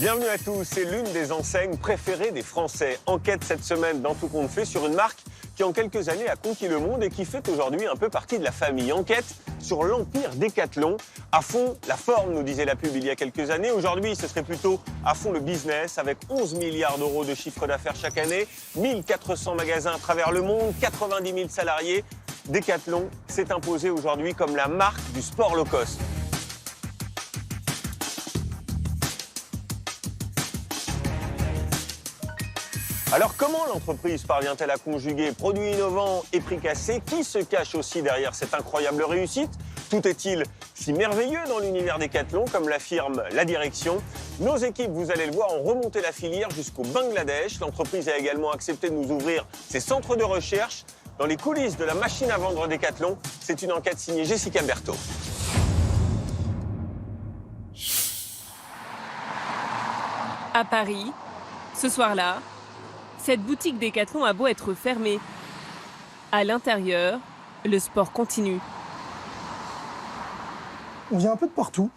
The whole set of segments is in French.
Bienvenue à tous, c'est l'une des enseignes préférées des Français. Enquête cette semaine dans Tout compte fait sur une marque qui en quelques années a conquis le monde et qui fait aujourd'hui un peu partie de la famille. Enquête sur l'empire Decathlon. À fond la forme, nous disait la pub il y a quelques années. Aujourd'hui, ce serait plutôt à fond le business avec 11 milliards d'euros de chiffre d'affaires chaque année, 1400 magasins à travers le monde, 90 000 salariés. Decathlon s'est imposé aujourd'hui comme la marque du sport low cost. Alors comment l'entreprise parvient-elle à conjuguer produits innovants et prix cassés? Qui se cache aussi derrière cette incroyable réussite? Tout est-il si merveilleux dans l'univers Decathlon, comme l'affirme la direction? Nos équipes, vous allez le voir, ont remonté la filière jusqu'au Bangladesh. L'entreprise a également accepté de nous ouvrir ses centres de recherche dans les coulisses de la machine à vendre Decathlon. C'est une enquête signée Jessica Berthaud. À Paris, ce soir-là, cette boutique Decathlon a beau être fermée. À l'intérieur, le sport continue. On vient un peu de partout,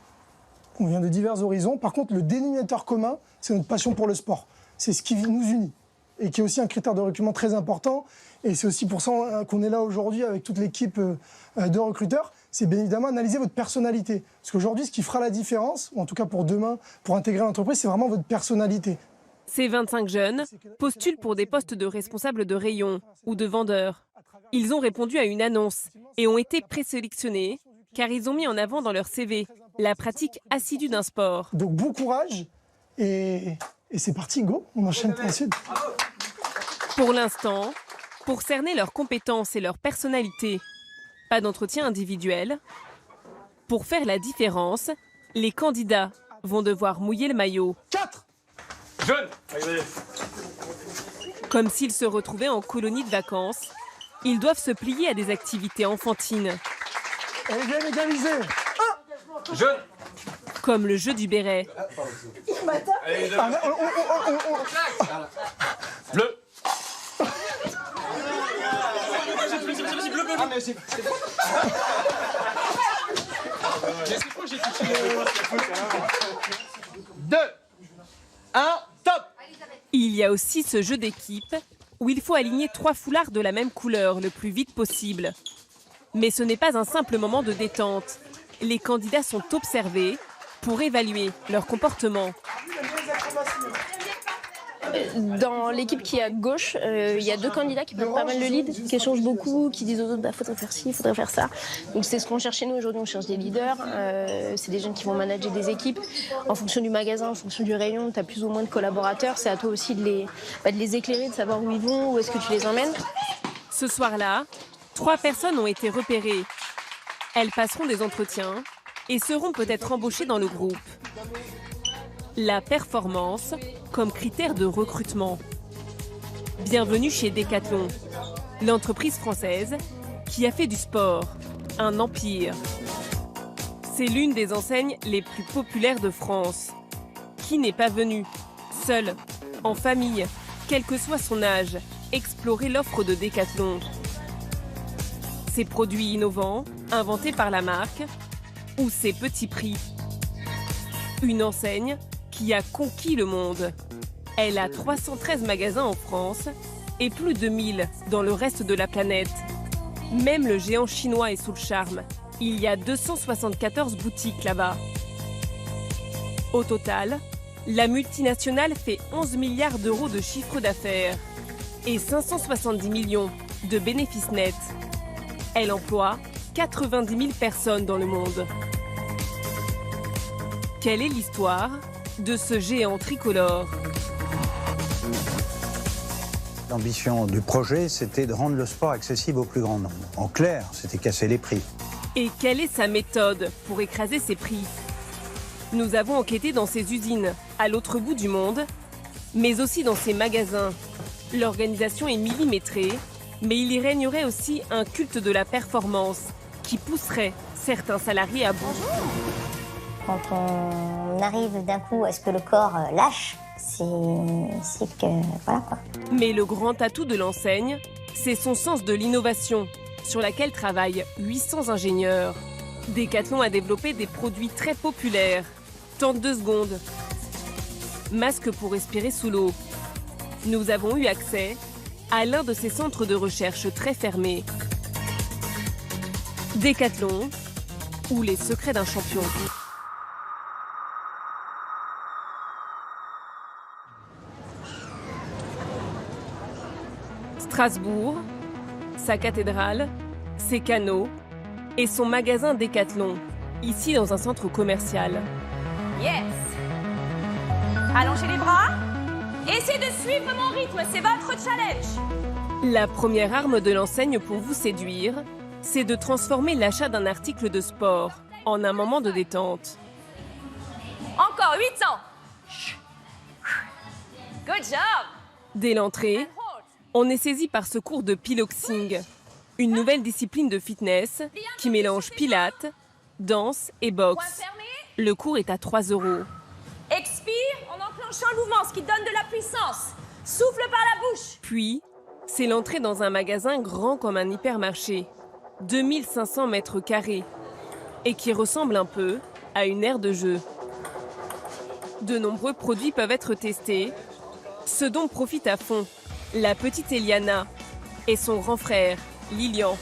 on vient de divers horizons. Par contre, le dénominateur commun, c'est notre passion pour le sport. C'est ce qui nous unit et qui est aussi un critère de recrutement très important. Et c'est aussi pour ça qu'on est là aujourd'hui avec toute l'équipe de recruteurs. C'est bien évidemment analyser votre personnalité. Parce qu'aujourd'hui, ce qui fera la différence, ou en tout cas pour demain, pour intégrer l'entreprise, c'est vraiment votre personnalité. Ces 25 jeunes postulent pour des postes de responsables de rayon ou de vendeurs. Ils ont répondu à une annonce et ont été présélectionnés car ils ont mis en avant dans leur CV la pratique assidue d'un sport. Donc bon courage et c'est parti, go, on enchaîne pour la suite. Pour l'instant, pour cerner leurs compétences et leur personnalité, pas d'entretien individuel. Pour faire la différence, les candidats vont devoir mouiller le maillot. 4 Jeune. Comme s'ils se retrouvaient en colonie de vacances, ils doivent se plier à des activités enfantines. Elle vient égaliser. Jeune. Comme le jeu du béret. Bleu. Deux, un, top! Il y a aussi ce jeu d'équipe où il faut aligner 3 foulards de la même couleur le plus vite possible. Mais ce n'est pas un simple moment de détente. Les candidats sont observés pour évaluer leur comportement. Dans l'équipe qui est à gauche, il y a 2 candidats qui prennent pas mal le lead, qui échangent beaucoup, qui disent aux autres faudrait faire ci, faudrait faire ça. Donc c'est ce qu'on cherche chez nous aujourd'hui, on cherche des leaders. C'est des jeunes qui vont manager des équipes. En fonction du magasin, en fonction du rayon, tu as plus ou moins de collaborateurs. C'est à toi aussi de les éclairer, de savoir où ils vont, où est-ce que tu les emmènes. Ce soir-là, 3 personnes ont été repérées. Elles passeront des entretiens et seront peut-être embauchées dans le groupe. La performance comme critère de recrutement. Bienvenue chez Decathlon, l'entreprise française qui a fait du sport un empire. C'est l'une des enseignes les plus populaires de France. Qui n'est pas venu, seul, en famille, quel que soit son âge, explorer l'offre de Decathlon. Ses produits innovants, inventés par la marque, ou ses petits prix. Une enseigne qui a conquis le monde. Elle a 313 magasins en France et plus de 1000 dans le reste de la planète. Même le géant chinois est sous le charme. Il y a 274 boutiques là-bas. Au total, la multinationale fait 11 milliards d'euros de chiffre d'affaires et 570 millions de bénéfices nets. Elle emploie 90 000 personnes dans le monde. Quelle est l'histoire de ce géant tricolore? L'ambition du projet, c'était de rendre le sport accessible au plus grand nombre. En clair, c'était casser les prix. Et quelle est sa méthode pour écraser ses prix? Nous avons enquêté dans ses usines, à l'autre bout du monde, mais aussi dans ses magasins. L'organisation est millimétrée, mais il y régnerait aussi un culte de la performance qui pousserait certains salariés à bout. Quand on arrive d'un coup à ce que le corps lâche, c'est que voilà quoi. Mais le grand atout de l'enseigne, c'est son sens de l'innovation, sur laquelle travaillent 800 ingénieurs. Decathlon a développé des produits très populaires. Tente 2 secondes. masque pour respirer sous l'eau. Nous avons eu accès à l'un de ces centres de recherche très fermés. Décathlon ou les secrets d'un champion. Strasbourg, sa cathédrale, ses canaux et son magasin Décathlon, ici dans un centre commercial. Yes. Allongez les bras. Essayez de suivre mon rythme, c'est votre challenge. La première arme de l'enseigne pour vous séduire, c'est de transformer l'achat d'un article de sport en un moment de détente. Encore 8 ans. Good job. Dès l'entrée, on est saisi par ce cours de piloxing, une nouvelle discipline de fitness qui mélange pilates, danse et boxe. Le cours est à 3 €. Expire en enclenchant le mouvement, ce qui donne de la puissance. Souffle par la bouche. Puis, c'est l'entrée dans un magasin grand comme un hypermarché, 2500 mètres carrés, et qui ressemble un peu à une aire de jeu. De nombreux produits peuvent être testés, ce dont profite à fond la petite Eliana et son grand frère, Lilian.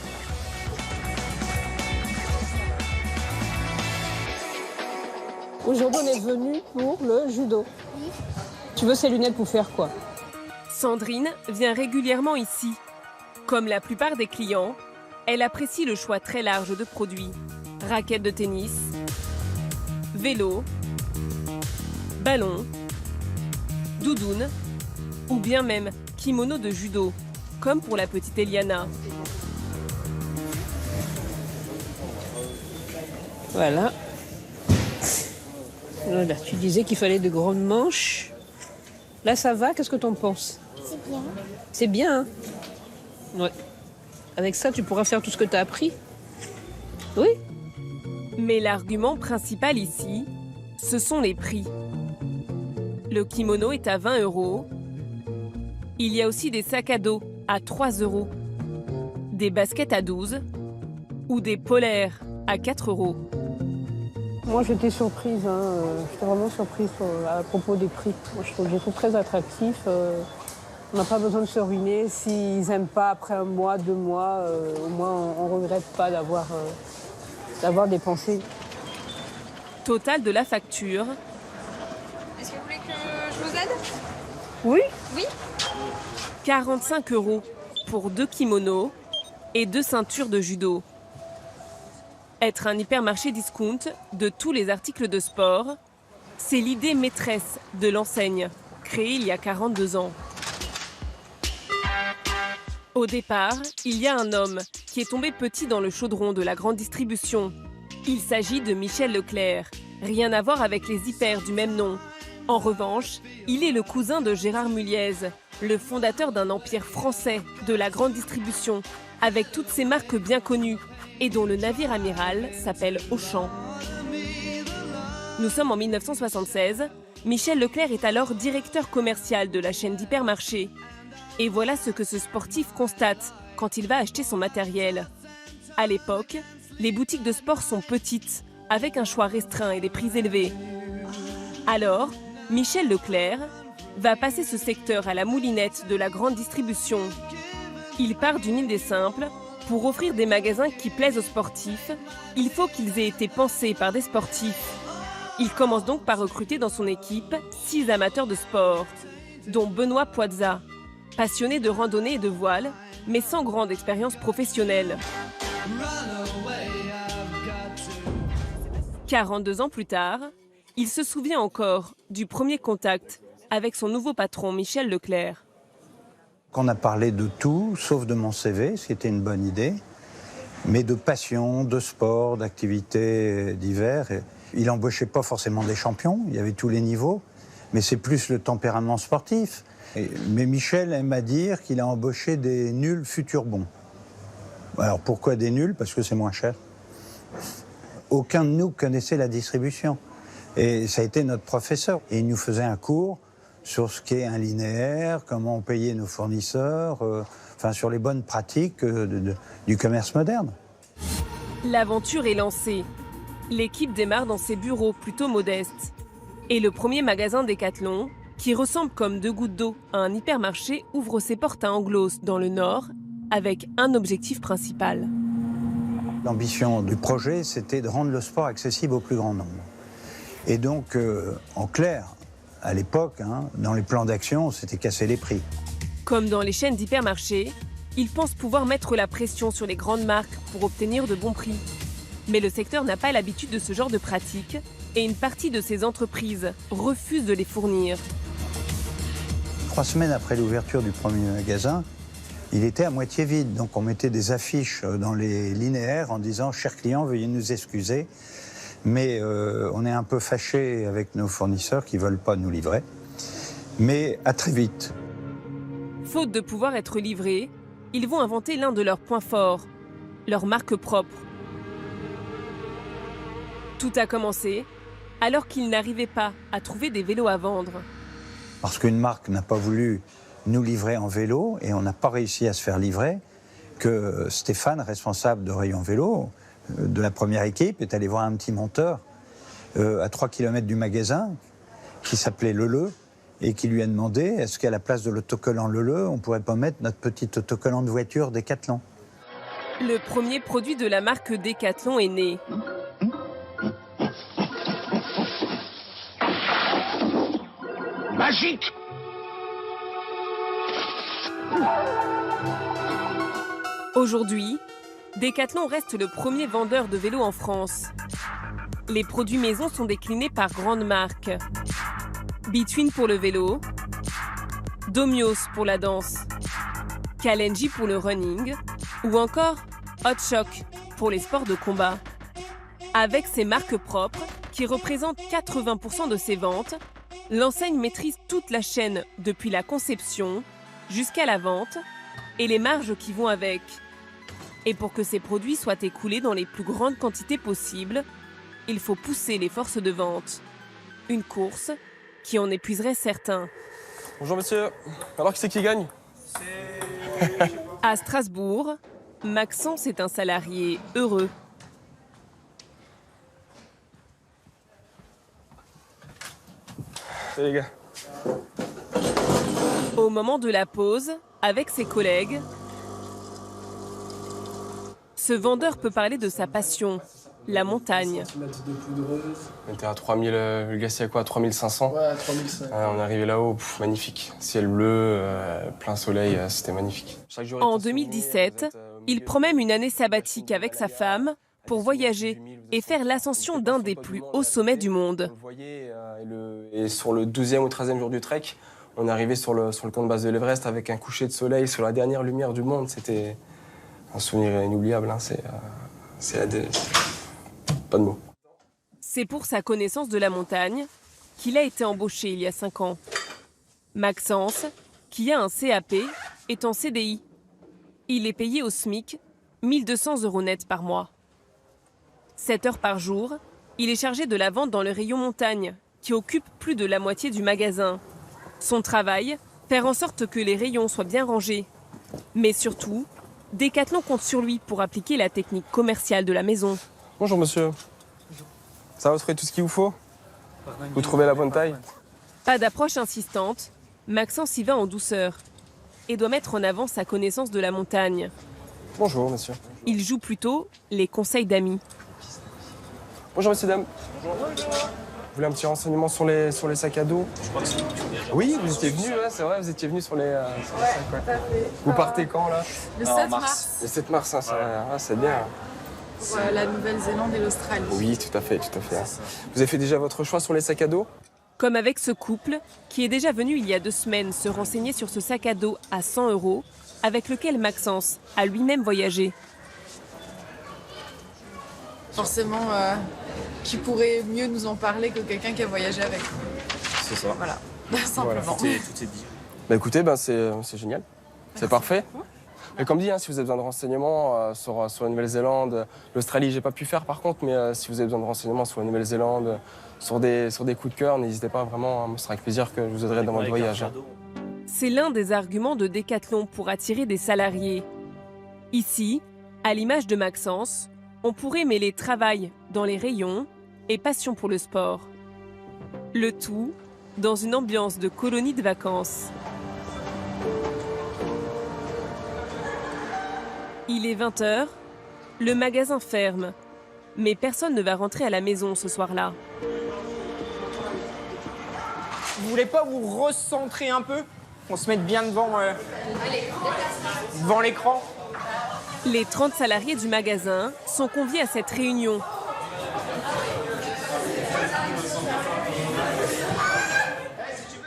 Aujourd'hui, on est venu pour le judo. Tu veux ces lunettes pour faire quoi? Sandrine vient régulièrement ici. Comme la plupart des clients, elle apprécie le choix très large de produits. Raquettes de tennis, vélo, ballon, doudoune ou bien même kimono de judo, comme pour la petite Eliana. Voilà. Voilà, tu disais qu'il fallait de grandes manches. Là, ça va? Qu'est-ce que t'en penses? C'est bien. C'est bien, hein? Ouais. Avec ça, tu pourras faire tout ce que t'as appris. Oui. Mais l'argument principal ici, ce sont les prix. Le kimono est à 20 €. Il y a aussi des sacs à dos à 3 €, des baskets à 12 ou des polaires à 4 €. Moi, j'étais surprise. J'étais vraiment surprise à propos des prix. Moi, je trouve très attractif. On n'a pas besoin de se ruiner. S'ils n'aiment pas après 1 mois, 2 mois, au moins on ne regrette pas d'avoir dépensé. Total de la facture. Est-ce que vous voulez que je vous aide? Oui. Oui. 45 € pour 2 kimonos et 2 ceintures de judo. Être un hypermarché discount de tous les articles de sport, c'est l'idée maîtresse de l'enseigne, créée il y a 42 ans. Au départ, il y a un homme qui est tombé petit dans le chaudron de la grande distribution. Il s'agit de Michel Leclerc, rien à voir avec les hypers du même nom. En revanche, il est le cousin de Gérard Muliez, le fondateur d'un empire français de la grande distribution, avec toutes ses marques bien connues et dont le navire amiral s'appelle Auchan. Nous sommes en 1976. Michel Leclerc est alors directeur commercial de la chaîne d'hypermarchés. Et voilà ce que ce sportif constate quand il va acheter son matériel. À l'époque, les boutiques de sport sont petites, avec un choix restreint et des prix élevés. Alors, Michel Leclerc va passer ce secteur à la moulinette de la grande distribution. Il part d'une idée simple. Pour offrir des magasins qui plaisent aux sportifs, il faut qu'ils aient été pensés par des sportifs. Il commence donc par recruter dans son équipe 6 amateurs de sport, dont Benoît Poitza, passionné de randonnée et de voile, mais sans grande expérience professionnelle. 42 ans plus tard, il se souvient encore du premier contact avec son nouveau patron Michel Leclerc. On a parlé de tout, sauf de mon CV, ce qui était une bonne idée, mais de passion, de sport, d'activités divers. Il n'embauchait pas forcément des champions, il y avait tous les niveaux, mais c'est plus le tempérament sportif. Mais Michel aime à dire qu'il a embauché des nuls futurs bons. Alors pourquoi des nuls? Parce que c'est moins cher. Aucun de nous connaissait la distribution. Et ça a été notre professeur. Et il nous faisait un cours sur ce qu'est un linéaire, comment on payait nos fournisseurs, sur les bonnes pratiques du commerce moderne. L'aventure est lancée. L'équipe démarre dans ses bureaux plutôt modestes. Et le premier magasin Décathlon qui ressemble comme deux gouttes d'eau à un hypermarché, ouvre ses portes à Anglos dans le Nord avec un objectif principal. L'ambition du projet, c'était de rendre le sport accessible au plus grand nombre. Et donc, en clair, à l'époque, dans les plans d'action, c'était casser les prix. Comme dans les chaînes d'hypermarchés, ils pensent pouvoir mettre la pression sur les grandes marques pour obtenir de bons prix. Mais le secteur n'a pas l'habitude de ce genre de pratique et une partie de ces entreprises refuse de les fournir. 3 semaines après l'ouverture du premier magasin, il était à moitié vide. Donc on mettait des affiches dans les linéaires en disant « Chers clients, veuillez nous excuser, mais on est un peu fâchés avec nos fournisseurs qui ne veulent pas nous livrer. Mais à très vite. » Faute de pouvoir être livrés, ils vont inventer l'un de leurs points forts, leur marque propre. Tout a commencé alors qu'ils n'arrivaient pas à trouver des vélos à vendre. Parce qu'une marque n'a pas voulu nous livrer en vélo et on n'a pas réussi à se faire livrer, que Stéphane, responsable de rayon vélo, de la première équipe, est allé voir un petit monteur à 3 km du magasin qui s'appelait Leleu et qui lui a demandé est-ce qu'à la place de l'autocollant Leleu, on ne pourrait pas mettre notre petit autocollant de voiture Décathlon. Le premier produit de la marque Décathlon est né. Magique! Aujourd'hui, Décathlon reste le premier vendeur de vélos en France. Les produits maison sont déclinés par grandes marques. Between pour le vélo, Domios pour la danse, Kalenji pour le running ou encore Hot Shock pour les sports de combat. Avec ses marques propres, qui représentent 80% de ses ventes, l'enseigne maîtrise toute la chaîne depuis la conception jusqu'à la vente et les marges qui vont avec. Et pour que ces produits soient écoulés dans les plus grandes quantités possibles, il faut pousser les forces de vente. Une course qui en épuiserait certains. Bonjour monsieur, alors qui c'est qui gagne? À Strasbourg, Maxence est un salarié heureux. Salut les gars. Au moment de la pause, avec ses collègues, ce vendeur peut parler de sa passion, la montagne. On était à 3000, le gars c'est à quoi, 3500? Ouais, 3500. On est arrivé là-haut, magnifique. Ciel bleu, plein soleil, c'était magnifique. En 2017, il prend même une année sabbatique avec sa femme pour voyager et faire l'ascension d'un des plus hauts sommets du monde. Vous voyez, et sur le 12e ou 13e jour du trek, on est arrivé sur le camp de base de l'Everest avec un coucher de soleil sur la dernière lumière du monde. C'était un souvenir inoubliable, pas de mots. C'est pour sa connaissance de la montagne qu'il a été embauché il y a 5 ans. Maxence, qui a un CAP, est en CDI. Il est payé au SMIC, 1 200 € net par mois. 7 heures par jour, il est chargé de la vente dans le rayon montagne, qui occupe plus de la moitié du magasin. Son travail, faire en sorte que les rayons soient bien rangés. Mais surtout, Décathlon compte sur lui pour appliquer la technique commerciale de la maison. Bonjour monsieur. Ça va, vous trouvez tout ce qu'il vous faut? Vous trouvez la bonne taille? Pas d'approche insistante, Maxence y va en douceur et doit mettre en avant sa connaissance de la montagne. Bonjour monsieur. Il joue plutôt les conseils d'amis. Bonjour monsieur, dame. Bonjour. Vous voulez un petit renseignement sur les sacs à dos? Je crois que c'est Oui, vous étiez venu, c'est vrai, vous étiez venu sur les sacs. Ouais. Vous partez quand là? Le 7 mars. Le 7 mars, c'est bien. Pour la Nouvelle-Zélande et l'Australie. Oui, tout à fait. Vous avez fait déjà votre choix sur les sacs à dos? Comme avec ce couple, qui est déjà venu il y a 2 semaines se renseigner sur ce sac à dos à 100 €, avec lequel Maxence a lui-même voyagé. Forcément, qui pourrait mieux nous en parler que quelqu'un qui a voyagé avec. C'est ça. Voilà, simplement. Tout est dit. Bah écoutez, c'est génial. C'est parfait. Et comme dit, si vous avez besoin de renseignements sur la Nouvelle-Zélande, l'Australie, j'ai pas pu faire par contre, mais si vous avez besoin de renseignements sur la Nouvelle-Zélande, sur des coups de cœur, n'hésitez pas vraiment, ce sera avec plaisir que je vous aiderai dans votre voyage. C'est l'un des arguments de Décathlon pour attirer des salariés. Ici, à l'image de Maxence, on pourrait mêler travail dans les rayons et passion pour le sport. Le tout dans une ambiance de colonie de vacances. Il est 20h, le magasin ferme, mais personne ne va rentrer à la maison ce soir-là. Vous voulez pas vous recentrer un peu? On se mette bien devant l'écran. Les 30 salariés du magasin sont conviés à cette réunion.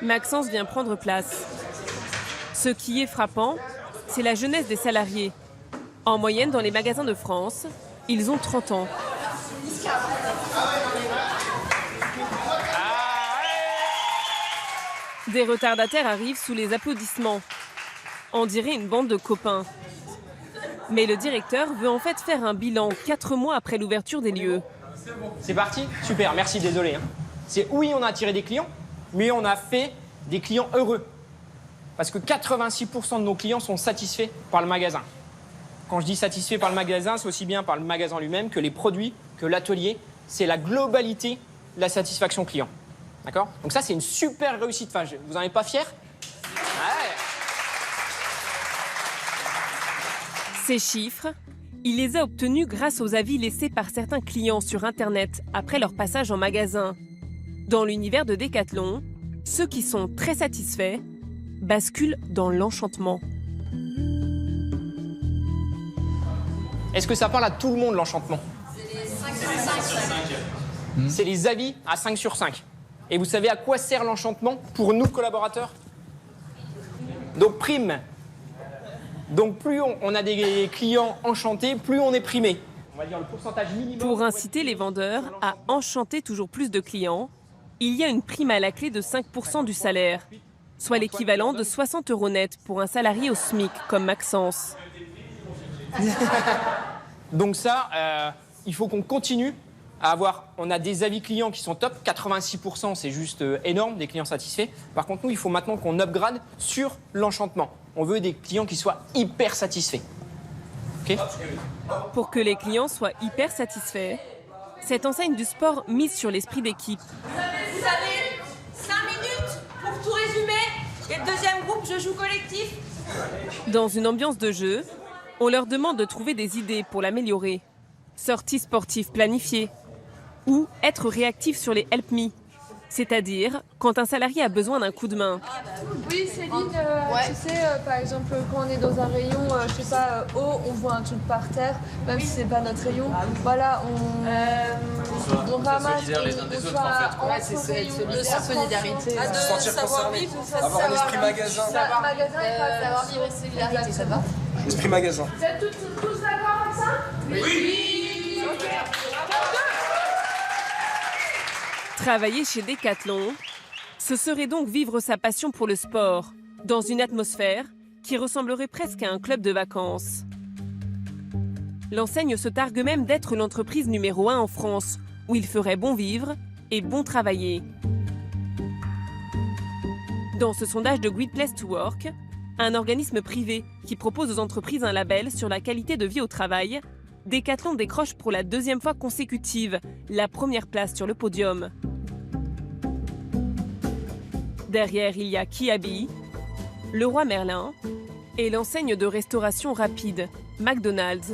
Maxence vient prendre place. Ce qui est frappant, c'est la jeunesse des salariés. En moyenne, dans les magasins de France, ils ont 30 ans. Des retardataires arrivent sous les applaudissements. On dirait une bande de copains. Mais le directeur veut en fait faire un bilan 4 mois après l'ouverture des lieux. C'est parti? Super, merci, désolé. C'est oui, on a attiré des clients, mais on a fait des clients heureux. Parce que 86% de nos clients sont satisfaits par le magasin. Quand je dis satisfaits par le magasin, c'est aussi bien par le magasin lui-même que les produits, que l'atelier. C'est la globalité de la satisfaction client. D'accord? Donc ça, c'est une super réussite. Enfin, vous n'en êtes pas fiers? Ouais. Ces chiffres, il les a obtenus grâce aux avis laissés par certains clients sur Internet après leur passage en magasin. Dans l'univers de Decathlon, ceux qui sont très satisfaits basculent dans l'enchantement. Est-ce que ça parle à tout le monde, l'enchantement? C'est les avis à 5 sur 5. Et vous savez à quoi sert l'enchantement pour nous, collaborateurs? Donc, prime. Donc, plus on a des clients enchantés, plus on est primé. On va dire le pourcentage minimum. Pour inciter les vendeurs à enchanter toujours plus de clients, il y a une prime à la clé de 5% du salaire, soit l'équivalent de 60 € net pour un salarié au SMIC comme Maxence. Donc ça, il faut qu'on continue à avoir... On a des avis clients qui sont top, 86%, c'est juste énorme, des clients satisfaits. Par contre, nous, il faut maintenant qu'on upgrade sur l'enchantement. On veut des clients qui soient hyper satisfaits. Okay? Pour que les clients soient hyper satisfaits, cette enseigne du sport mise sur l'esprit d'équipe. Vous avez 5 minutes pour tout résumer. Et le deuxième groupe, je joue collectif. Dans une ambiance de jeu, on leur demande de trouver des idées pour l'améliorer. Sorties sportives planifiées ou être réactif sur les help me, c'est-à-dire quand un salarié a besoin d'un coup de main. Oui, Céline, tu sais, par exemple, quand on est dans un rayon, je sais pas, haut, on voit un truc par terre, même si c'est pas notre rayon, voilà, on ramasse, on soit entre rayons, de solidarité, de savoir vivre, avoir un esprit magasin. Savoir vivre et solidarité, ça va? Esprit magasin. Vous êtes tous d'accord avec ça? Oui. Ok. Travailler chez Decathlon, ce serait donc vivre sa passion pour le sport, dans une atmosphère qui ressemblerait presque à un club de vacances. L'enseigne se targue même d'être l'entreprise numéro 1 en France, où il ferait bon vivre et bon travailler. Dans ce sondage de Great Place to Work, un organisme privé qui propose aux entreprises un label sur la qualité de vie au travail, Decathlon décroche pour la 2e fois consécutive la première place sur le podium. Derrière, il y a Kiabi, Leroy Merlin et l'enseigne de restauration rapide, McDonald's.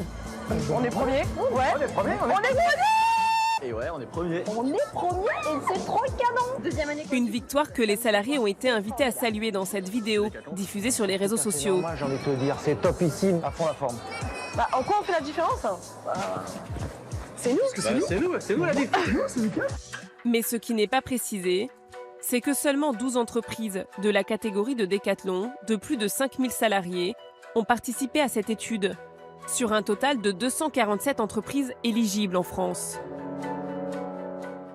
On est premier? Ouais. On est premier. On est premier. Et ouais, on est premier. On est premier et c'est trop canon. Deuxième année. Une victoire que les salariés ont été invités à saluer dans cette vidéo diffusée sur les réseaux sociaux. Moi, j'ai envie de te dire, c'est topissime. À fond la forme. Bah, en quoi on fait la différence? C'est nous. C'est nous la différence. Mais ce qui n'est pas précisé, c'est que seulement 12 entreprises de la catégorie de Decathlon, de plus de 5000 salariés, ont participé à cette étude, sur un total de 247 entreprises éligibles en France.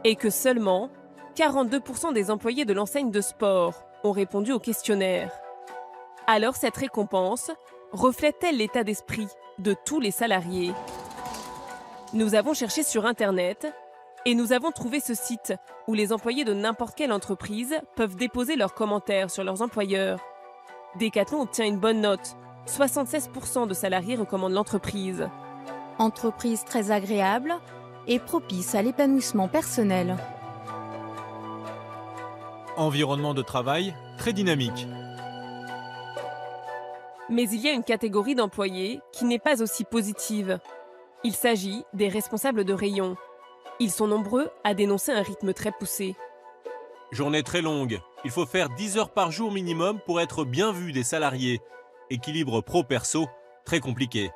Et que seulement 42% des employés de l'enseigne de sport ont répondu au questionnaire. Alors cette récompense reflète-t-elle l'état d'esprit de tous les salariés? Nous avons cherché sur Internet et nous avons trouvé ce site où les employés de n'importe quelle entreprise peuvent déposer leurs commentaires sur leurs employeurs. Decathlon obtient une bonne note. 76% de salariés recommandent l'entreprise. Entreprise très agréable et propice à l'épanouissement personnel. Environnement de travail très dynamique. Mais il y a une catégorie d'employés qui n'est pas aussi positive. Il s'agit des responsables de rayon. Ils sont nombreux à dénoncer un rythme très poussé. Journée très longue. Il faut faire 10 heures par jour minimum pour être bien vu des salariés. Équilibre pro-perso très compliqué.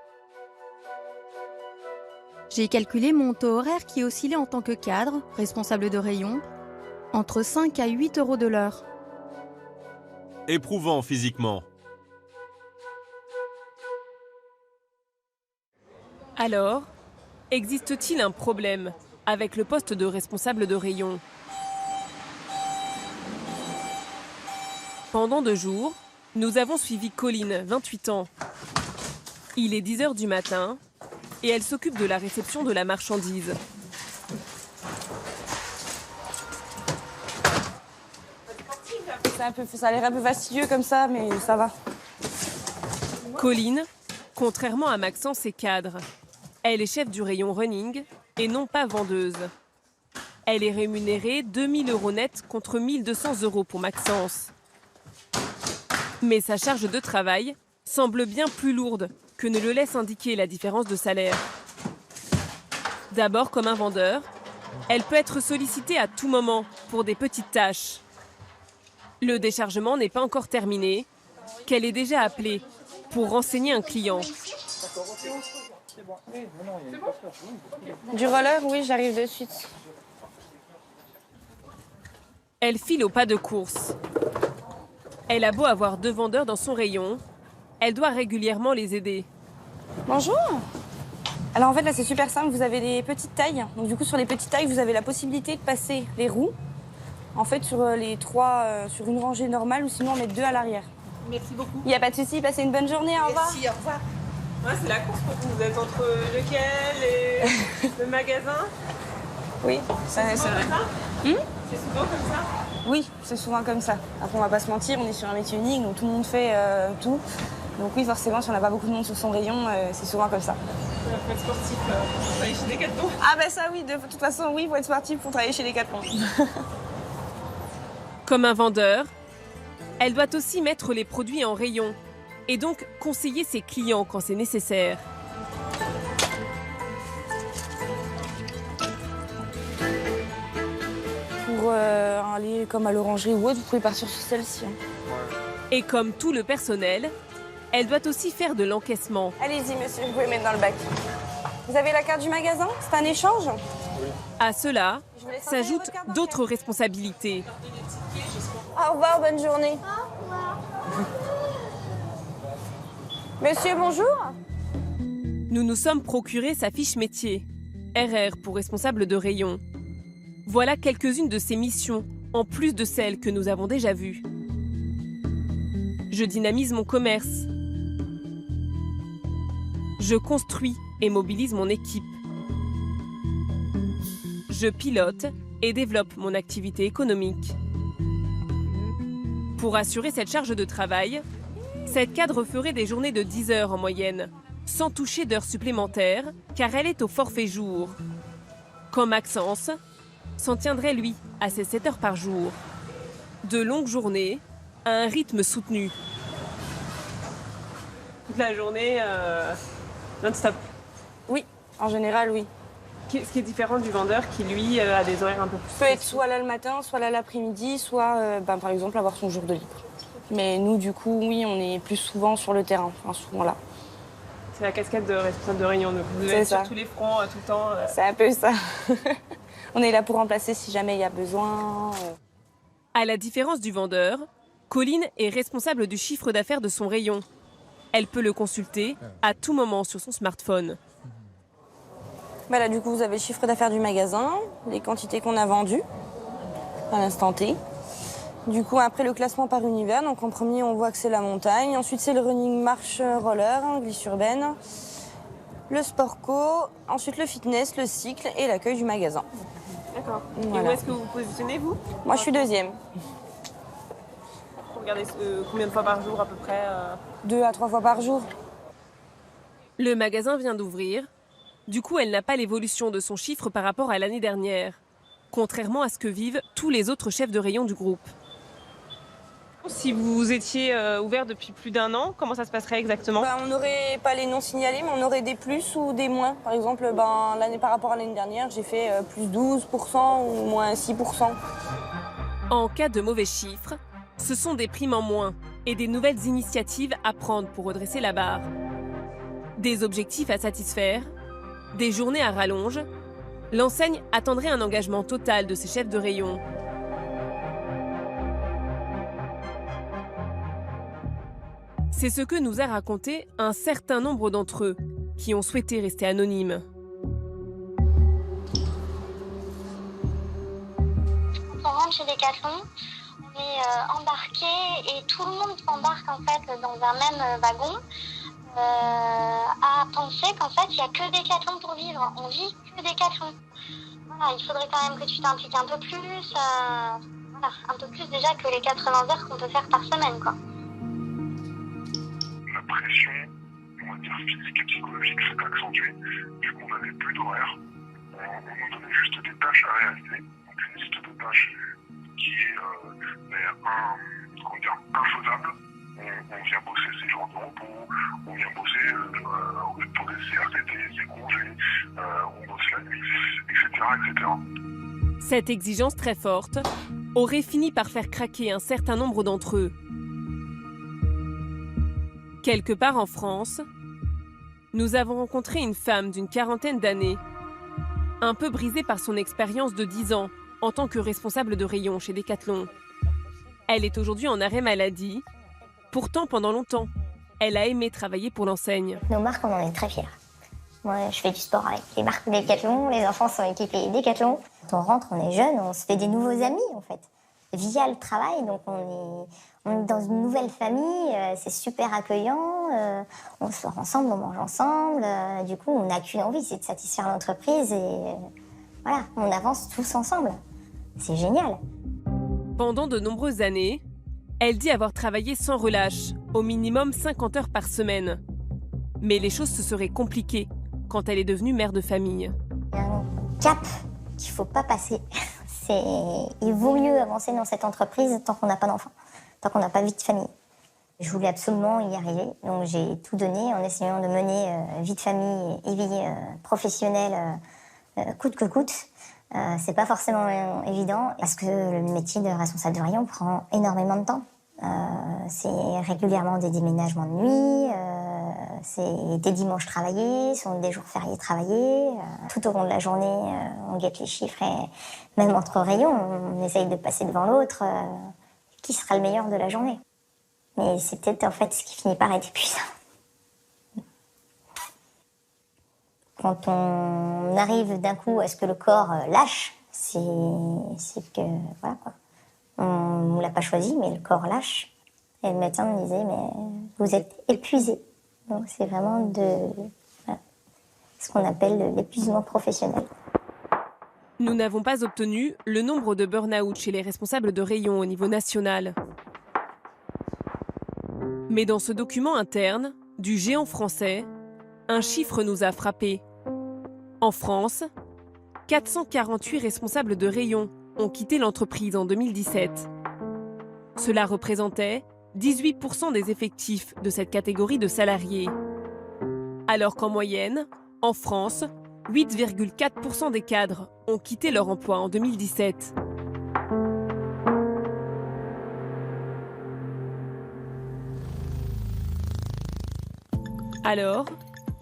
J'ai calculé mon taux horaire qui oscillait en tant que cadre, responsable de rayon, entre 5 à 8 euros de l'heure. Éprouvant physiquement. Alors, existe-t-il un problème avec le poste de responsable de rayon? Pendant 2 jours, nous avons suivi Colline, 28 ans. Il est 10 h du matin et elle s'occupe de la réception de la marchandise. Ça a l'air un peu fastidieux comme ça, mais ça va. Colline, contrairement à Maxence, est cadre. Elle est chef du rayon running et non pas vendeuse. Elle est rémunérée 2 000 € net contre 1 200 € pour Maxence. Mais sa charge de travail semble bien plus lourde que ne le laisse indiquer la différence de salaire. D'abord, comme un vendeur, elle peut être sollicitée à tout moment pour des petites tâches. Le déchargement n'est pas encore terminé, qu'elle est déjà appelée pour renseigner un client. Du roller, oui, j'arrive de suite. Elle file au pas de course. Elle a beau avoir 2 vendeurs dans son rayon, elle doit régulièrement les aider. Bonjour. Alors en fait là c'est super simple, vous avez des petites tailles. Donc du coup sur les petites tailles vous avez la possibilité de passer les roues. En fait sur les 3 sur une rangée normale ou sinon en mettre 2 à l'arrière. Merci beaucoup. Il n'y a pas de souci, passez une bonne journée, au revoir. Merci, au revoir. Ouais, c'est la course pour vous. Vous êtes entre lequel et le magasin? Oui, c'est souvent vrai. comme ça C'est souvent comme ça? Oui, c'est souvent comme ça. Après on va pas se mentir, on est sur un métier unique donc tout le monde fait tout. Donc oui forcément si on n'a pas beaucoup de monde sur son rayon, c'est souvent comme ça. Faut être sportif pour travailler chez Decathlon. Ah ben ça oui, de toute façon oui, faut être sportif pour travailler chez Decathlon. Comme un vendeur, elle doit aussi mettre les produits en rayon et donc conseiller ses clients quand c'est nécessaire. Pour aller comme à l'orangerie ou autre, vous pouvez partir sur celle-ci. Et comme tout le personnel, elle doit aussi faire de l'encaissement. Allez-y monsieur, vous pouvez mettre dans le bac. Vous avez la carte du magasin? C'est un échange? À cela s'ajoutent d'autres responsabilités. Au revoir, bonne journée. Monsieur, bonjour. Nous nous sommes procuré sa fiche métier, RR pour responsable de rayon. Voilà quelques-unes de ses missions, en plus de celles que nous avons déjà vues. Je dynamise mon commerce. Je construis et mobilise mon équipe. Je pilote et développe mon activité économique. Pour assurer cette charge de travail, cette cadre ferait des journées de 10 heures en moyenne, sans toucher d'heures supplémentaires, car elle est au forfait jour. Quand Maxence s'en tiendrait, lui, à ses 7 heures par jour. De longues journées, à un rythme soutenu. Toute la journée, non-stop. Oui, en général, oui. Ce qui est différent du vendeur qui, lui, a des horaires un peu plus... Peut être soit là le matin, soit là l'après-midi, soit, par exemple, avoir son jour de libre. Mais nous, du coup, oui, on est plus souvent sur le terrain, enfin, souvent là. C'est la casquette de responsable de réunion, donc vous êtes sur tous les fronts, tout le temps. C'est un peu ça. On est là pour remplacer si jamais il y a besoin. À la différence du vendeur, Colline est responsable du chiffre d'affaires de son rayon. Elle peut le consulter à tout moment sur son smartphone. Là, du coup, vous avez le chiffre d'affaires du magasin, les quantités qu'on a vendues à l'instant T. Du coup, après le classement par univers, donc en premier, on voit que c'est la montagne. Ensuite, c'est le running marche roller, glisse urbaine, le sport co, ensuite le fitness, le cycle et l'accueil du magasin. D'accord. Voilà. Et où est-ce que vous vous positionnez, vous? Moi, je suis deuxième. Vous regardez combien de fois par jour, à peu près 2 à 3 fois par jour. Le magasin vient d'ouvrir. Du coup, elle n'a pas l'évolution de son chiffre par rapport à l'année dernière, contrairement à ce que vivent tous les autres chefs de rayon du groupe. Si vous étiez ouvert depuis plus d'1 an, comment ça se passerait exactement? On n'aurait pas les non signalés, mais on aurait des plus ou des moins. Par exemple, l'année par rapport à l'année dernière, j'ai fait plus 12% ou moins 6%. En cas de mauvais chiffres, ce sont des primes en moins et des nouvelles initiatives à prendre pour redresser la barre. Des objectifs à satisfaire, des journées à rallonge, l'enseigne attendrait un engagement total de ses chefs de rayon. C'est ce que nous a raconté un certain nombre d'entre eux, qui ont souhaité rester anonymes. On rentre chez Decathlon, on est embarqué et tout le monde s'embarque en fait dans un même wagon à penser qu'en fait il n'y a que Decathlon pour vivre, on vit que Decathlon. Voilà, il faudrait quand même que tu t'impliques un peu plus, voilà, un peu plus déjà que les 80 heures qu'on peut faire par semaine, quoi. La pression, on va dire physique et psychologique, s'est accentuée, vu qu'on n'avait plus d'horaire. On nous donnait juste des tâches à réaliser, donc une liste de tâches qui est infaisable. On vient bosser ses jours de repos, on vient bosser pour des CRTT, ses congés, on bosse la nuit, etc. Cette exigence très forte aurait fini par faire craquer un certain nombre d'entre eux. Quelque part en France, nous avons rencontré une femme d'une 40aine d'années, un peu brisée par son expérience de 10 ans en tant que responsable de rayon chez Decathlon. Elle est aujourd'hui en arrêt maladie. Pourtant, pendant longtemps, elle a aimé travailler pour l'enseigne. Nos marques, on en est très fiers. Moi, je fais du sport avec les marques Decathlon, les enfants sont équipés Decathlon. Quand on rentre, on est jeune, on se fait des nouveaux amis, en fait. Via le travail, donc on est dans une nouvelle famille, c'est super accueillant, on sort ensemble, on mange ensemble. Du coup, on n'a qu'une envie, c'est de satisfaire l'entreprise et voilà, on avance tous ensemble. C'est génial. Pendant de nombreuses années, elle dit avoir travaillé sans relâche, au minimum 50 heures par semaine. Mais les choses se seraient compliquées quand elle est devenue mère de famille. Il y a un cap qu'il ne faut pas passer. Il vaut mieux avancer dans cette entreprise tant qu'on n'a pas d'enfant, tant qu'on n'a pas de vie de famille. Je voulais absolument y arriver, donc j'ai tout donné en essayant de mener vie de famille et vie professionnelle coûte que coûte. C'est pas forcément évident parce que le métier de responsable de rayon prend énormément de temps. C'est régulièrement des déménagements de nuit, c'est des dimanches travaillés, ce sont des jours fériés travaillés. Tout au long de la journée, on guette les chiffres et même entre rayons, on essaye de passer devant l'autre. Qui sera le meilleur de la journée? Mais c'est peut-être en fait ce qui finit par être épuisant. Quand on arrive d'un coup à ce que le corps lâche, c'est que voilà quoi. On ne l'a pas choisi, mais le corps lâche. Et le médecin me disait, mais vous êtes épuisé. Donc c'est vraiment ce qu'on appelle l'épuisement professionnel. Nous n'avons pas obtenu le nombre de burn-out chez les responsables de rayon au niveau national. Mais dans ce document interne du géant français, un chiffre nous a frappés. En France, 448 responsables de rayon ont quitté l'entreprise en 2017. Cela représentait 18% des effectifs de cette catégorie de salariés. Alors qu'en moyenne, en France, 8,4% des cadres ont quitté leur emploi en 2017. Alors,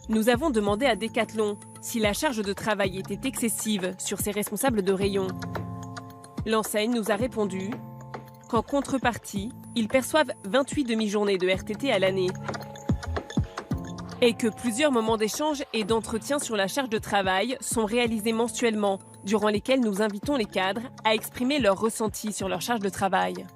nous avons demandé à Decathlon si la charge de travail était excessive sur ses responsables de rayon. L'enseigne nous a répondu qu'en contrepartie, ils perçoivent 28 demi-journées de RTT à l'année. Et que plusieurs moments d'échange et d'entretien sur la charge de travail sont réalisés mensuellement, durant lesquels nous invitons les cadres à exprimer leur ressenti sur leur charge de travail.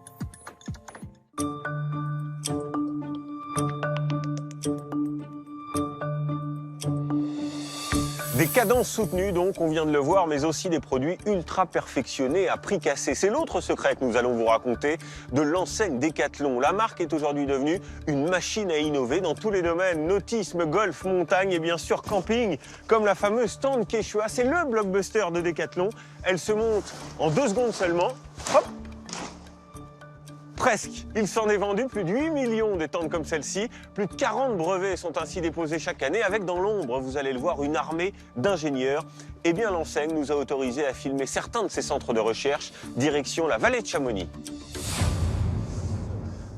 Des cadences soutenues, donc, on vient de le voir, mais aussi des produits ultra perfectionnés à prix cassé. C'est l'autre secret que nous allons vous raconter de l'enseigne Decathlon. La marque est aujourd'hui devenue une machine à innover dans tous les domaines. Nautisme, golf, montagne et bien sûr camping, comme la fameuse tente Quechua. C'est le blockbuster de Decathlon. Elle se monte en 2 secondes seulement. Hop! Presque. Il s'en est vendu plus de 8 millions des tentes comme celle-ci. Plus de 40 brevets sont ainsi déposés chaque année, avec dans l'ombre, vous allez le voir, une armée d'ingénieurs. Eh bien, l'enseigne nous a autorisé à filmer certains de ces centres de recherche, direction la vallée de Chamonix.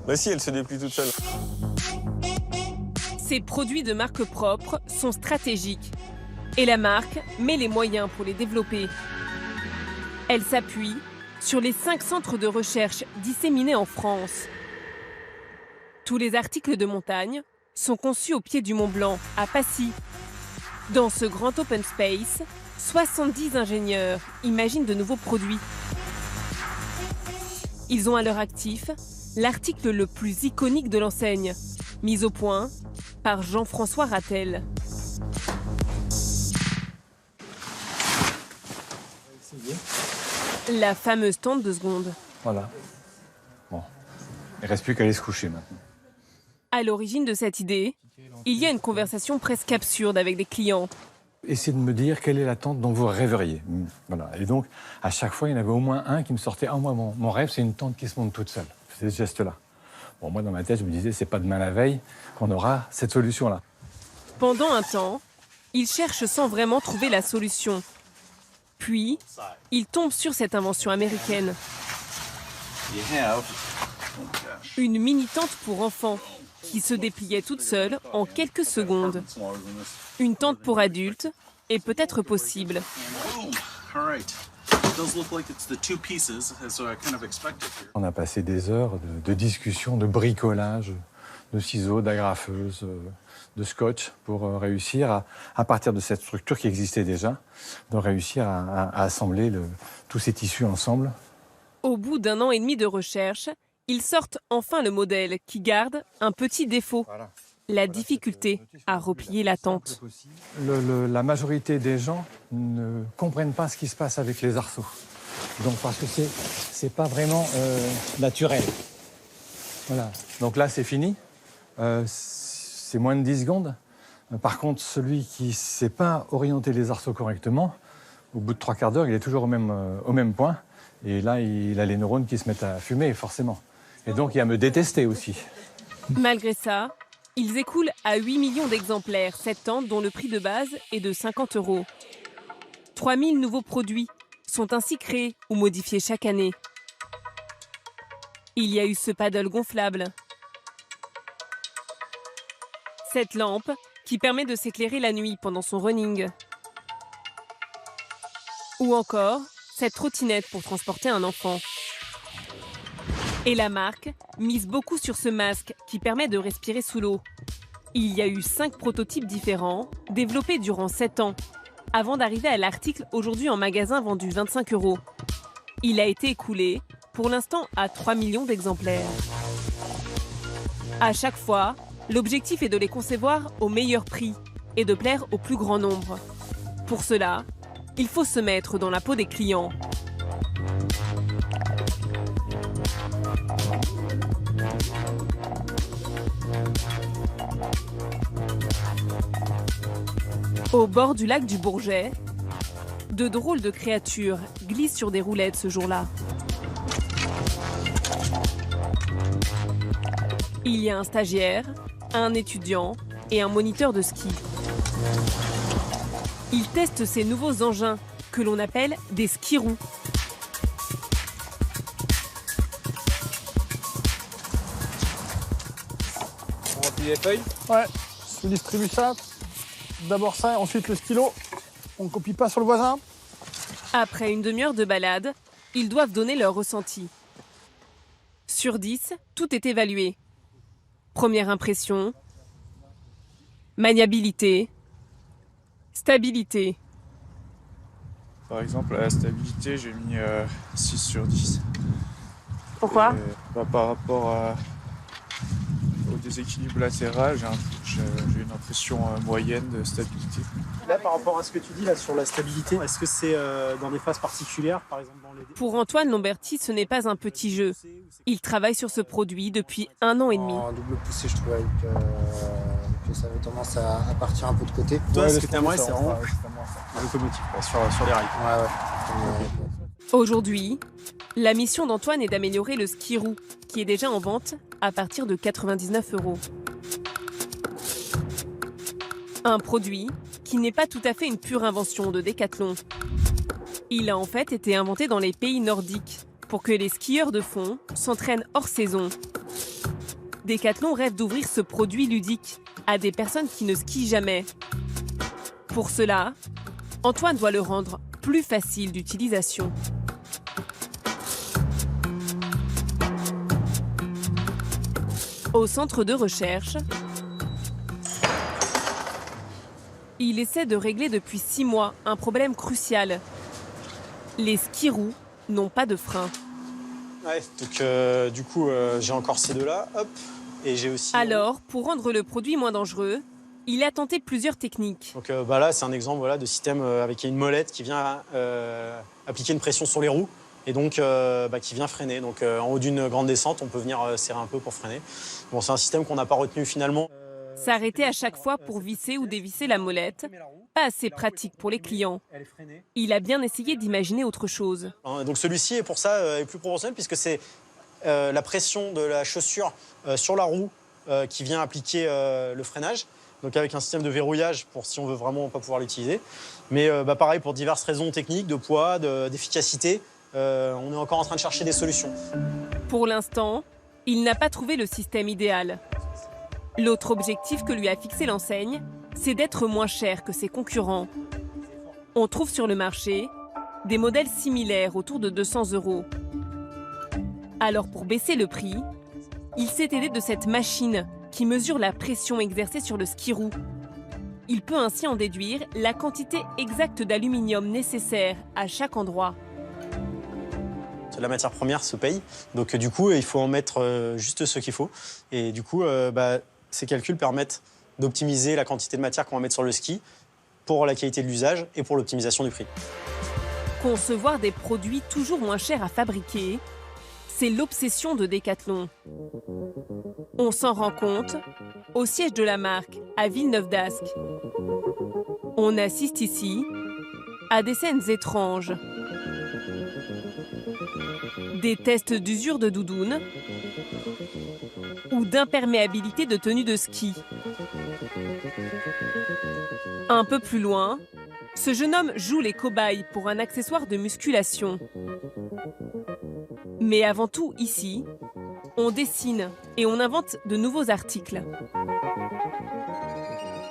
Bah si, elle se déplie toute seule. Ces produits de marque propre sont stratégiques et la marque met les moyens pour les développer. Elle s'appuie sur les 5 centres de recherche disséminés en France. Tous les articles de montagne sont conçus au pied du Mont Blanc, à Passy. Dans ce grand open space, 70 ingénieurs imaginent de nouveaux produits. Ils ont à leur actif l'article le plus iconique de l'enseigne, mis au point par Jean-François Rattel. La fameuse tente de seconde. Voilà. Bon, il ne reste plus qu'à aller se coucher maintenant. À l'origine de cette idée, il y a une conversation presque absurde avec des clients. Essayez de me dire quelle est la tente dont vous rêveriez. Voilà. Et donc, à chaque fois, il y en avait au moins un qui me sortait. Ah, moi, mon rêve, c'est une tente qui se monte toute seule. C'est ce geste-là. Bon, moi, dans ma tête, je me disais, c'est pas demain la veille qu'on aura cette solution-là. Pendant un temps, il cherche sans vraiment trouver la solution. Puis, il tombe sur cette invention américaine. Une mini-tente pour enfants qui se dépliait toute seule en quelques secondes. Une tente pour adultes est peut-être possible. On a passé des heures de discussion, de bricolage, de ciseaux, d'agrafeuses, de scotch pour réussir à partir de cette structure qui existait déjà, de réussir à assembler tous ces tissus ensemble. Au bout d'1 an et demi de recherche, ils sortent enfin le modèle qui garde un petit défaut. La difficulté à replier la tente. La majorité des gens ne comprennent pas ce qui se passe avec les arceaux. Donc parce que c'est pas vraiment naturel. Voilà. Donc là c'est fini. C'est moins de 10 secondes. Par contre, celui qui ne sait pas orienter les arceaux correctement, au bout de 3/4 d'heure, il est toujours au même point. Et là, il a les neurones qui se mettent à fumer, forcément. Et donc, il va me détester aussi. Malgré ça, ils écoulent à 8 millions d'exemplaires cette tente dont le prix de base est de 50 €. 3000 nouveaux produits sont ainsi créés ou modifiés chaque année. Il y a eu ce paddle gonflable. Cette lampe qui permet de s'éclairer la nuit pendant son running. Ou encore cette trottinette pour transporter un enfant. Et la marque mise beaucoup sur ce masque qui permet de respirer sous l'eau. Il y a eu 5 prototypes différents, développés durant 7 ans, avant d'arriver à l'article aujourd'hui en magasin vendu 25 €. Il a été écoulé, pour l'instant, à 3 millions d'exemplaires. À chaque fois, l'objectif est de les concevoir au meilleur prix et de plaire au plus grand nombre. Pour cela, il faut se mettre dans la peau des clients. Au bord du lac du Bourget, de drôles de créatures glissent sur des roulettes ce jour-là. Il y a un stagiaire, un étudiant et un moniteur de ski. Ils testent ces nouveaux engins que l'on appelle des skirous. On remplit les feuilles? Ouais, je distribue ça. D'abord ça, ensuite le stylo. On ne copie pas sur le voisin. Après une demi-heure de balade, ils doivent donner leur ressenti. Sur 10, tout est évalué. Première impression, maniabilité, stabilité. Par exemple, à la stabilité, j'ai mis 6 sur 10. Pourquoi? Par rapport au déséquilibre latéral, j'ai une impression moyenne de stabilité. Là, par rapport à ce que tu dis là, sur la stabilité, est-ce que c'est dans des phases particulières, par exemple dans les... Pour Antoine Lomberti, ce n'est pas un petit jeu. Il travaille sur ce produit depuis 1 an et demi. En double poussée, je trouvais que ça avait tendance à partir un peu de côté. Toi, ce que tu aimerais, c'est vraiment la locomotive, sur les rails. Ouais. Aujourd'hui, la mission d'Antoine est d'améliorer le skirou, qui est déjà en vente à partir de 99 €. Un produit qui n'est pas tout à fait une pure invention de Decathlon. Il a en fait été inventé dans les pays nordiques pour que les skieurs de fond s'entraînent hors saison. Decathlon rêve d'ouvrir ce produit ludique à des personnes qui ne skient jamais. Pour cela, Antoine doit le rendre plus facile d'utilisation. Au centre de recherche, il essaie de régler depuis 6 mois un problème crucial. Les ski-roues n'ont pas de frein. Ouais, donc du coup, j'ai encore ces deux-là, hop, et j'ai aussi... Alors, pour rendre le produit moins dangereux, il a tenté plusieurs techniques. Donc là, c'est un exemple voilà, de système avec une molette qui vient appliquer une pression sur les roues et donc qui vient freiner. Donc en haut d'une grande descente, on peut venir serrer un peu pour freiner. Bon, c'est un système qu'on n'a pas retenu finalement. S'arrêter à chaque fois pour visser ou dévisser la molette, pas assez pratique pour les clients. Il a bien essayé d'imaginer autre chose. Donc celui-ci, pour ça, est plus proportionnel puisque c'est la pression de la chaussure sur la roue qui vient appliquer le freinage. Donc avec un système de verrouillage pour si on veut vraiment pas pouvoir l'utiliser. Mais pareil, pour diverses raisons techniques, de poids, d'efficacité, on est encore en train de chercher des solutions. Pour l'instant, il n'a pas trouvé le système idéal. L'autre objectif que lui a fixé l'enseigne, c'est d'être moins cher que ses concurrents. On trouve sur le marché des modèles similaires autour de 200 €. Alors pour baisser le prix, il s'est aidé de cette machine qui mesure la pression exercée sur le ski-roue. Il peut ainsi en déduire la quantité exacte d'aluminium nécessaire à chaque endroit. La matière première se paye, donc du coup, il faut en mettre juste ce qu'il faut. Et du coup, ces calculs permettent d'optimiser la quantité de matière qu'on va mettre sur le ski pour la qualité de l'usage et pour l'optimisation du prix. Concevoir des produits toujours moins chers à fabriquer, c'est l'obsession de Decathlon. On s'en rend compte au siège de la marque, à Villeneuve d'Ascq. On assiste ici à des scènes étranges. Des tests d'usure de doudoune ou d'imperméabilité de tenue de ski. Un peu plus loin, ce jeune homme joue les cobayes pour un accessoire de musculation. Mais avant tout, ici, on dessine et on invente de nouveaux articles.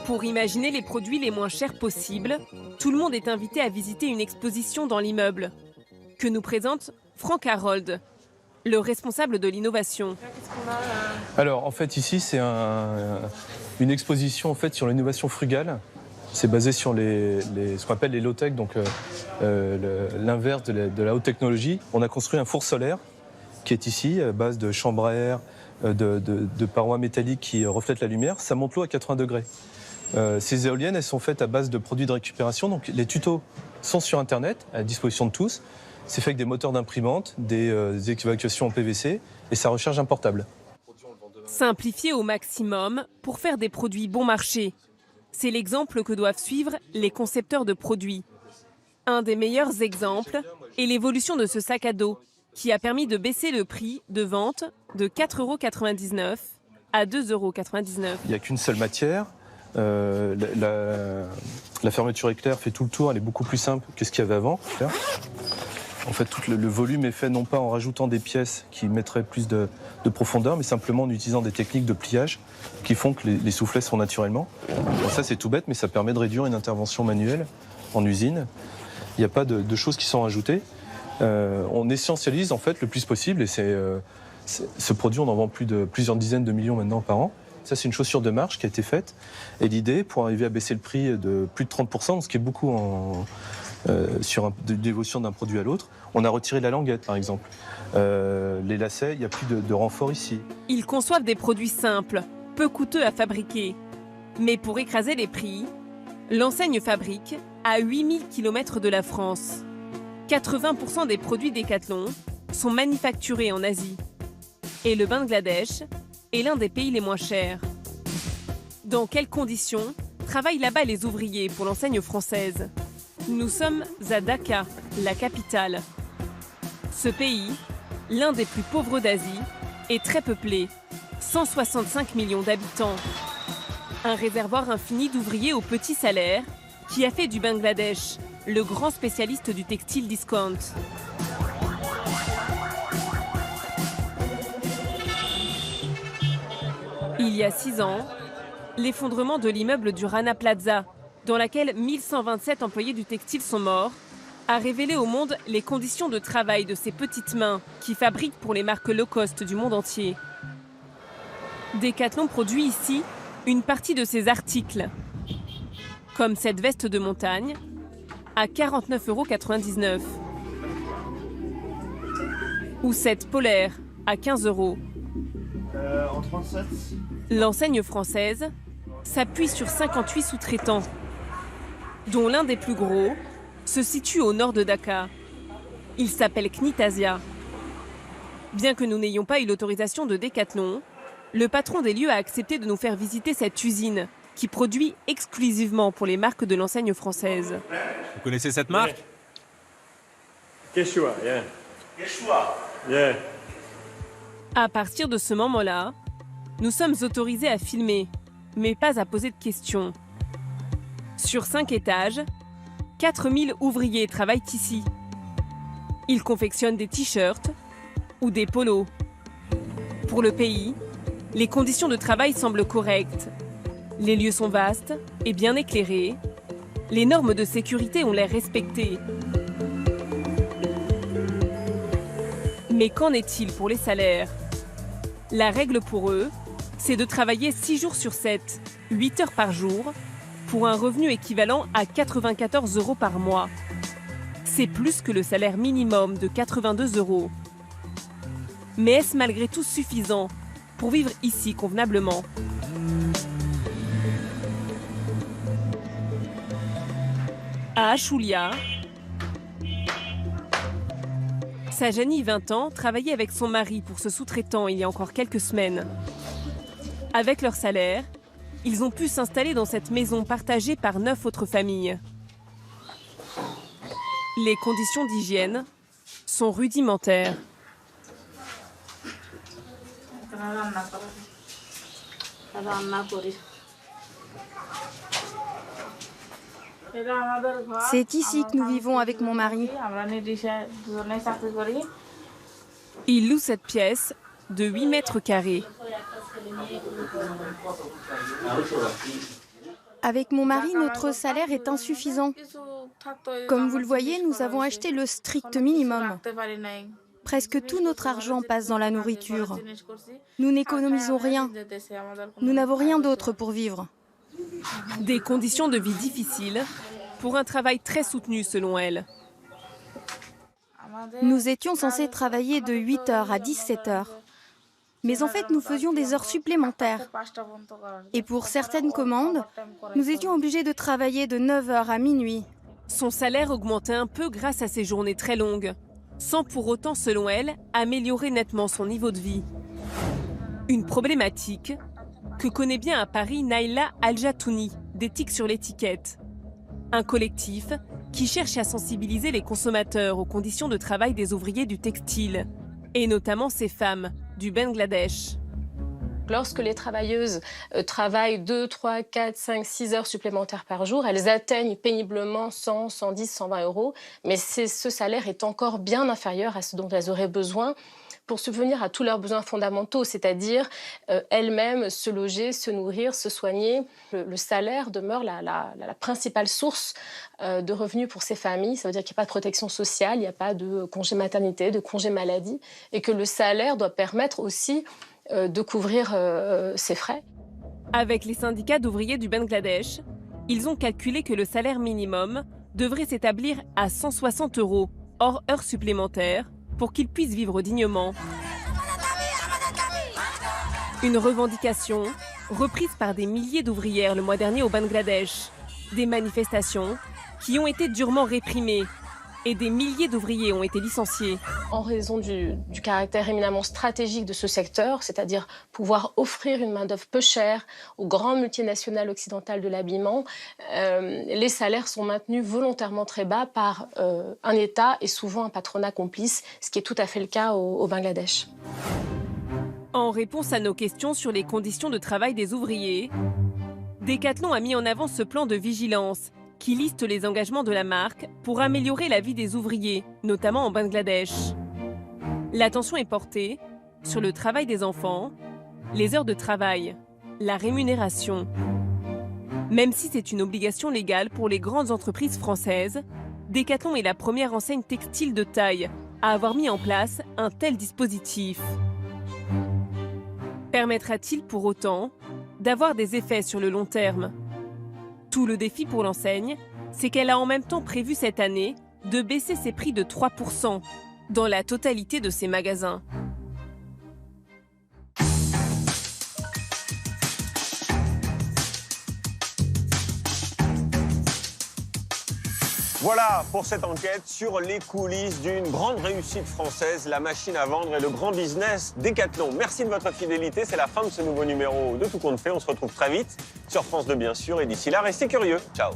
Pour imaginer les produits les moins chers possibles, tout le monde est invité à visiter une exposition dans l'immeuble que nous présente Franck Harold, le responsable de l'innovation. Alors en fait ici c'est une exposition en fait sur l'innovation frugale. C'est basé sur ce qu'on appelle les low-tech, donc l'inverse de la haute technologie. On a construit un four solaire qui est ici, à base de chambre à air, de parois métalliques qui reflètent la lumière. Ça monte l'eau à 80 degrés. Ces éoliennes, elles sont faites à base de produits de récupération. Donc les tutos sont sur Internet, à la disposition de tous. C'est fait avec des moteurs d'imprimante, des évacuations en PVC et ça recharge un portable. Simplifier au maximum pour faire des produits bon marché. C'est l'exemple que doivent suivre les concepteurs de produits. Un des meilleurs exemples est l'évolution de ce sac à dos qui a permis de baisser le prix de vente de 4,99 € à 2,99 €. Il n'y a qu'une seule matière. La fermeture éclair fait tout le tour, elle est beaucoup plus simple que ce qu'il y avait avant. En fait, tout le volume est fait non pas en rajoutant des pièces qui mettraient plus de profondeur, mais simplement en utilisant des techniques de pliage qui font que les soufflets se font naturellement. Alors ça, c'est tout bête, mais ça permet de réduire une intervention manuelle en usine. Il n'y a pas de choses qui sont rajoutées. On essentialise en fait le plus possible et ce produit, on en vend plusieurs dizaines de millions maintenant par an. Ça, c'est une chaussure de marche qui a été faite. Et l'idée, pour arriver à baisser le prix de plus de 30%, ce qui est beaucoup sur l'évolution d'un produit à l'autre, on a retiré la languette, par exemple. Les lacets, il n'y a plus de renfort ici. Ils conçoivent des produits simples, peu coûteux à fabriquer. Mais pour écraser les prix, l'enseigne fabrique à 8000 km de la France. 80% des produits Decathlon sont manufacturés en Asie. Et le Bangladesh est l'un des pays les moins chers. Dans quelles conditions travaillent là-bas les ouvriers pour l'enseigne française ? Nous sommes à Dhaka, la capitale. Ce pays, l'un des plus pauvres d'Asie, est très peuplée, 165 millions d'habitants. Un réservoir infini d'ouvriers aux petits salaires qui a fait du Bangladesh le grand spécialiste du textile discount. Il y a 6 ans, l'effondrement de l'immeuble du Rana Plaza, dans lequel 1127 employés du textile sont morts, a révélé au monde les conditions de travail de ces petites mains qui fabriquent pour les marques low cost du monde entier. Decathlon produit ici une partie de ses articles, comme cette veste de montagne à 49,99 € ou cette polaire à 15 €. En 37. L'enseigne française s'appuie sur 58 sous-traitants, dont l'un des plus gros se situe au nord de Dhaka. Il s'appelle Knitasia. Bien que nous n'ayons pas eu l'autorisation de Decathlon, le patron des lieux a accepté de nous faire visiter cette usine qui produit exclusivement pour les marques de l'enseigne française. Vous connaissez cette marque? Quechua, yeah. Quechua. Yeah. À partir de ce moment-là, nous sommes autorisés à filmer, mais pas à poser de questions. Sur 5 étages, 4000 ouvriers travaillent ici. Ils confectionnent des t-shirts ou des polos. Pour le pays, les conditions de travail semblent correctes. Les lieux sont vastes et bien éclairés. Les normes de sécurité ont l'air respectées. Mais qu'en est-il pour les salaires? La règle pour eux, c'est de travailler 6 jours sur 7, 8 heures par jour, pour un revenu équivalent à 94 € par mois. C'est plus que le salaire minimum de 82 €. Mais est-ce malgré tout suffisant pour vivre ici convenablement? À Ashulia, Sajani, 20 ans, travaillait avec son mari pour ce sous-traitant il y a encore quelques semaines. Avec leur salaire, ils ont pu s'installer dans cette maison partagée par 9 autres familles. Les conditions d'hygiène sont rudimentaires. C'est ici que nous vivons avec mon mari. Il loue cette pièce de 8 mètres carrés. Avec mon mari, notre salaire est insuffisant. Comme vous le voyez, nous avons acheté le strict minimum. Presque tout notre argent passe dans la nourriture. Nous n'économisons rien. Nous n'avons rien d'autre pour vivre. Des conditions de vie difficiles pour un travail très soutenu selon elle. Nous étions censés travailler de 8 h à 17 h. Mais en fait, nous faisions des heures supplémentaires. Et pour certaines commandes, nous étions obligés de travailler de 9 h à minuit. Son salaire augmentait un peu grâce à ces journées très longues, sans pour autant, selon elle, améliorer nettement son niveau de vie. Une problématique que connaît bien à Paris Naila Al-Jatouni, d'Éthique sur l'étiquette. Un collectif qui cherche à sensibiliser les consommateurs aux conditions de travail des ouvriers du textile, et notamment ces femmes du Bangladesh. Lorsque les travailleuses travaillent 2, 3, 4, 5, 6 heures supplémentaires par jour, elles atteignent péniblement 100, 110, 120 €, mais ce salaire est encore bien inférieur à ce dont elles auraient besoin pour subvenir à tous leurs besoins fondamentaux, c'est-à-dire elles-mêmes se loger, se nourrir, se soigner. Le salaire demeure la principale source de revenus pour ces familles. Ça veut dire qu'il n'y a pas de protection sociale, il n'y a pas de congé maternité, de congé maladie, et que le salaire doit permettre aussi de couvrir ses frais. Avec les syndicats d'ouvriers du Bangladesh, ils ont calculé que le salaire minimum devrait s'établir à 160 € hors heures supplémentaires pour qu'ils puissent vivre dignement. Une revendication reprise par des milliers d'ouvrières le mois dernier au Bangladesh. Des manifestations qui ont été durement réprimées et des milliers d'ouvriers ont été licenciés. En raison du caractère éminemment stratégique de ce secteur, c'est-à-dire pouvoir offrir une main-d'œuvre peu chère aux grandes multinationales occidentales de l'habillement, les salaires sont maintenus volontairement très bas par un État et souvent un patronat complice, ce qui est tout à fait le cas au Bangladesh. En réponse à nos questions sur les conditions de travail des ouvriers, Decathlon a mis en avant ce plan de vigilance qui liste les engagements de la marque pour améliorer la vie des ouvriers, notamment en Bangladesh. L'attention est portée sur le travail des enfants, les heures de travail, la rémunération. Même si c'est une obligation légale pour les grandes entreprises françaises, Decathlon est la première enseigne textile de taille à avoir mis en place un tel dispositif. Permettra-t-il pour autant d'avoir des effets sur le long terme? Tout le défi pour l'enseigne, c'est qu'elle a en même temps prévu cette année de baisser ses prix de 3% dans la totalité de ses magasins. Voilà pour cette enquête sur les coulisses d'une grande réussite française, la machine à vendre et le grand business Decathlon. Merci de votre fidélité, c'est la fin de ce nouveau numéro de Tout compte fait. On se retrouve très vite sur France 2 bien sûr et d'ici là, restez curieux. Ciao.